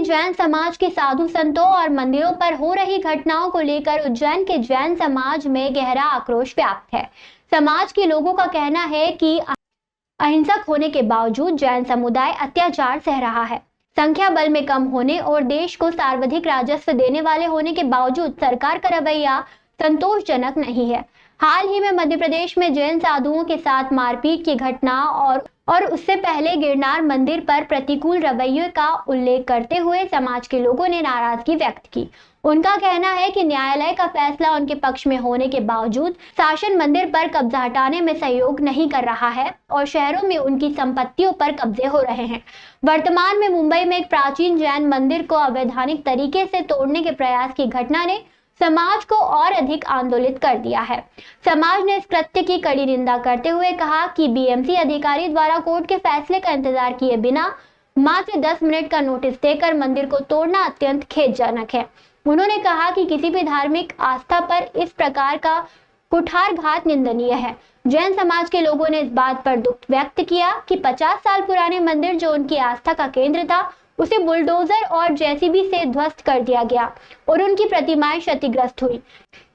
जैन समाज के साधु संतों और मंदिरों पर हो रही घटनाओं को लेकर उज्जैन के जैन समाज में गहरा आक्रोश व्याप्त है। समाज के लोगों का कहना है कि अहिंसक होने के बावजूद जैन समुदाय अत्याचार सह रहा है। संख्या बल में कम होने और देश को सर्वाधिक राजस्व देने वाले होने के बावजूद सरकार का रवैया संतोषजनक नहीं है। हाल ही में मध्य प्रदेश में जैन साधुओं के साथ मारपीट की घटना और उससे पहले गिरनार मंदिर पर प्रतिकूल रवैये का उल्लेख करते हुए समाज के लोगों ने नाराजगी व्यक्त की। उनका कहना है कि न्यायालय का फैसला उनके पक्ष में होने के बावजूद शासन मंदिर पर कब्जा हटाने में सहयोग नहीं कर रहा है और शहरों में उनकी संपत्तियों पर कब्जे हो रहे हैं। वर्तमान में मुंबई में एक प्राचीन जैन मंदिर को अवैधानिक तरीके से तोड़ने के प्रयास की घटना ने समाज को और अधिक आंदोलित कर दिया है। समाज ने इस कृत्य की कड़ी निंदा करते हुए कहा कि बीएमसी अधिकारी द्वारा कोर्ट के फैसले का इंतजार किए बिना मात्र 10 मिनट का नोटिस देकर मंदिर को तोड़ना अत्यंत खेदजनक है। उन्होंने कहा कि किसी भी धार्मिक आस्था पर इस प्रकार का कुठारघात निंदनीय है। जैन समाज के लोगों ने इस बात पर दुख व्यक्त किया कि 50 साल पुराने मंदिर जो उनकी आस्था का केंद्र था, उसे बुलडोजर और जेसीबी से ध्वस्त कर दिया गया और उनकी प्रतिमाएं क्षतिग्रस्त हुई।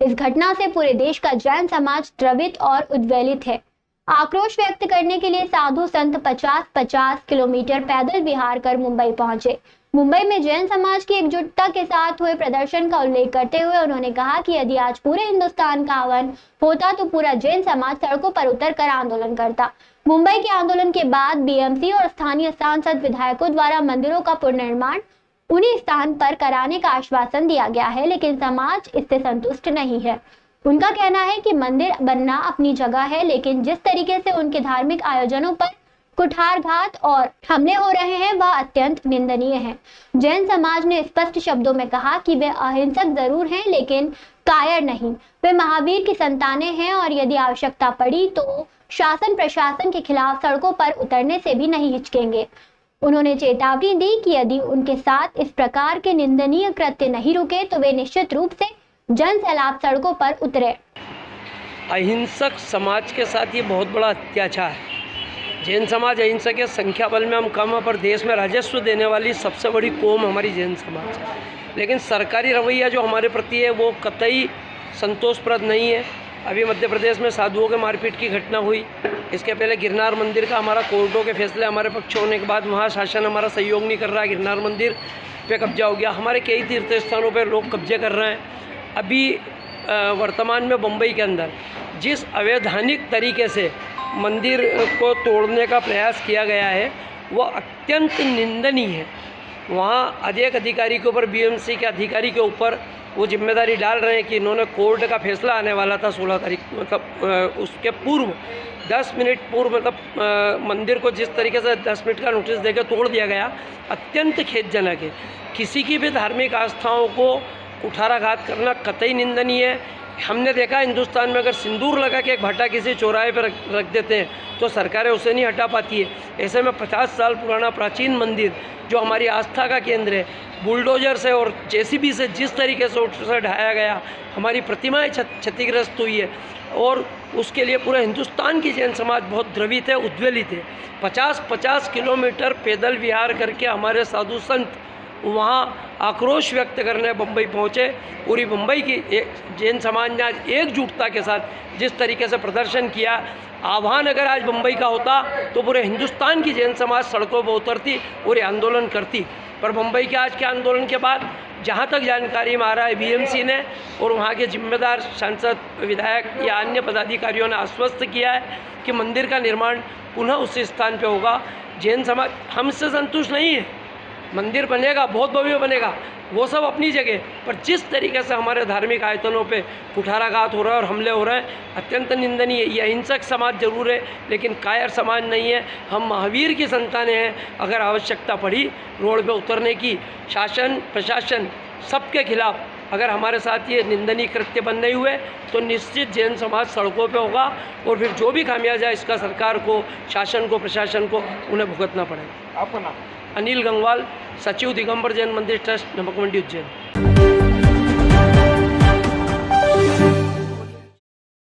इस घटना से पूरे देश का जैन समाज द्रवित और उद्वेलित है। आक्रोश व्यक्त करने के लिए साधु संत 50-50 किलोमीटर पैदल विहार कर मुंबई पहुंचे। मुंबई में जैन समाज की एकजुटता के साथ हुए प्रदर्शन का उल्लेख करते हुए उन्होंने कहा कि यदि आज पूरे हिंदुस्तान का आह्वान होता तो पूरा जैन समाज सड़कों पर उतरकर आंदोलन करता। मुंबई के आंदोलन के बाद बीएमसी और स्थानीय सांसद विधायकों द्वारा मंदिरों का पुनर्निर्माण उन्हीं स्थान पर कराने का आश्वासन दिया गया है, लेकिन समाज इससे संतुष्ट नहीं है। उनका कहना है कि मंदिर बनना अपनी जगह है, लेकिन जिस तरीके से उनके धार्मिक आयोजनों पर कुठारघात और हमले हो रहे हैं वह अत्यंत निंदनीय है। जैन समाज ने स्पष्ट शब्दों में कहा कि वे अहिंसक जरूर हैं लेकिन कायर नहीं। वे महावीर की संतानें हैं और यदि आवश्यकता पड़ी तो शासन प्रशासन के खिलाफ सड़कों पर उतरने से भी नहीं हिचकेंगे। उन्होंने चेतावनी दी कि यदि उनके साथ इस प्रकार के निंदनीय कृत्य नहीं रुके तो वे निश्चित रूप से जन सैलाब सड़कों पर उतरे। अहिंसक समाज के साथ ये बहुत बड़ा अत्याचार है। जैन समाज अहिंसक है, संख्या बल में हम कम है, पर देश में राजस्व देने वाली सबसे बड़ी कौम हमारी जैन समाज है। लेकिन सरकारी रवैया जो हमारे प्रति है वो कतई संतोषप्रद नहीं है। अभी मध्य प्रदेश में साधुओं के मारपीट की घटना हुई। इसके पहले गिरनार मंदिर का हमारा कोर्टों के फैसले हमारे पक्ष होने के बाद वहाँ शासन हमारा सहयोग नहीं कर रहा है। गिरनार मंदिर पे कब्जा हो गया। हमारे कई तीर्थ स्थानों पर लोग कब्जे कर रहे हैं। अभी वर्तमान में मुंबई के अंदर जिस अवैधानिक तरीके से मंदिर को तोड़ने का प्रयास किया गया है वह अत्यंत निंदनीय है। वहाँ अनेक अधिकारी के ऊपर, बीएमसी के अधिकारी के ऊपर वो जिम्मेदारी डाल रहे हैं कि इन्होंने कोर्ट का फैसला आने वाला था 16 तारीख, मतलब उसके पूर्व 10 मिनट पूर्व, मतलब मंदिर को जिस तरीके से 10 मिनट का नोटिस देकर तोड़ दिया गया, अत्यंत खेदजनक है। किसी की भी धार्मिक आस्थाओं को कुठाराघात करना कतई निंदनीय है। हमने देखा हिंदुस्तान में अगर सिंदूर लगा के एक भट्टा किसी चौराहे पर रख देते हैं तो सरकारें उसे नहीं हटा पाती है। ऐसे में 50 साल पुराना प्राचीन मंदिर जो हमारी आस्था का केंद्र है, बुलडोजर से और जेसीबी से जिस तरीके से उसे ढाया गया, हमारी प्रतिमाएं क्षतिग्रस्त हुई है और उसके लिए पूरे हिंदुस्तान की जैन समाज बहुत द्रवित है, उद्वेलित है। 50-50 किलोमीटर पैदल विहार करके हमारे साधु संत वहाँ आक्रोश व्यक्त करने मुंबई पहुँचे। पूरी मुंबई की जैन समाज ने आज एकजुटता के साथ जिस तरीके से प्रदर्शन किया, आह्वान अगर आज मुंबई का होता तो पूरे हिंदुस्तान की जैन समाज सड़कों पर उतरती और ये आंदोलन करती। पर मुंबई के आज के आंदोलन के बाद जहाँ तक जानकारी में आ रहा है, बीएमसी ने और वहाँ के जिम्मेदार सांसद, विधायक या अन्य पदाधिकारियों ने आश्वस्त किया है कि मंदिर का निर्माण पुनः उसी स्थान पर होगा। जैन समाज हमसे संतुष्ट नहीं है। मंदिर बनेगा, बहुत भव्य बनेगा, वो सब अपनी जगह, पर जिस तरीके से हमारे धार्मिक आयतनों पे कुठाराघात हो रहा है और हमले हो रहे हैं, अत्यंत निंदनीय है। ये अहिंसक समाज जरूर है लेकिन कायर समाज नहीं है। हम महावीर की संतानें हैं। अगर आवश्यकता पड़ी रोड पे उतरने की, शासन प्रशासन सबके खिलाफ अगर हमारे साथ ये निंदनीय कृत्य बंद नहीं हुए तो निश्चित जैन समाज सड़कों पे होगा और फिर जो भी खामियाजा है इसका सरकार को, शासन को, प्रशासन को उन्हें भुगतना पड़ेगा। आपका नाम? अनिल गंगवाल, सचिव दिगंबर जैन मंदिर ट्रस्ट, नमक मंडी, उज्जैन।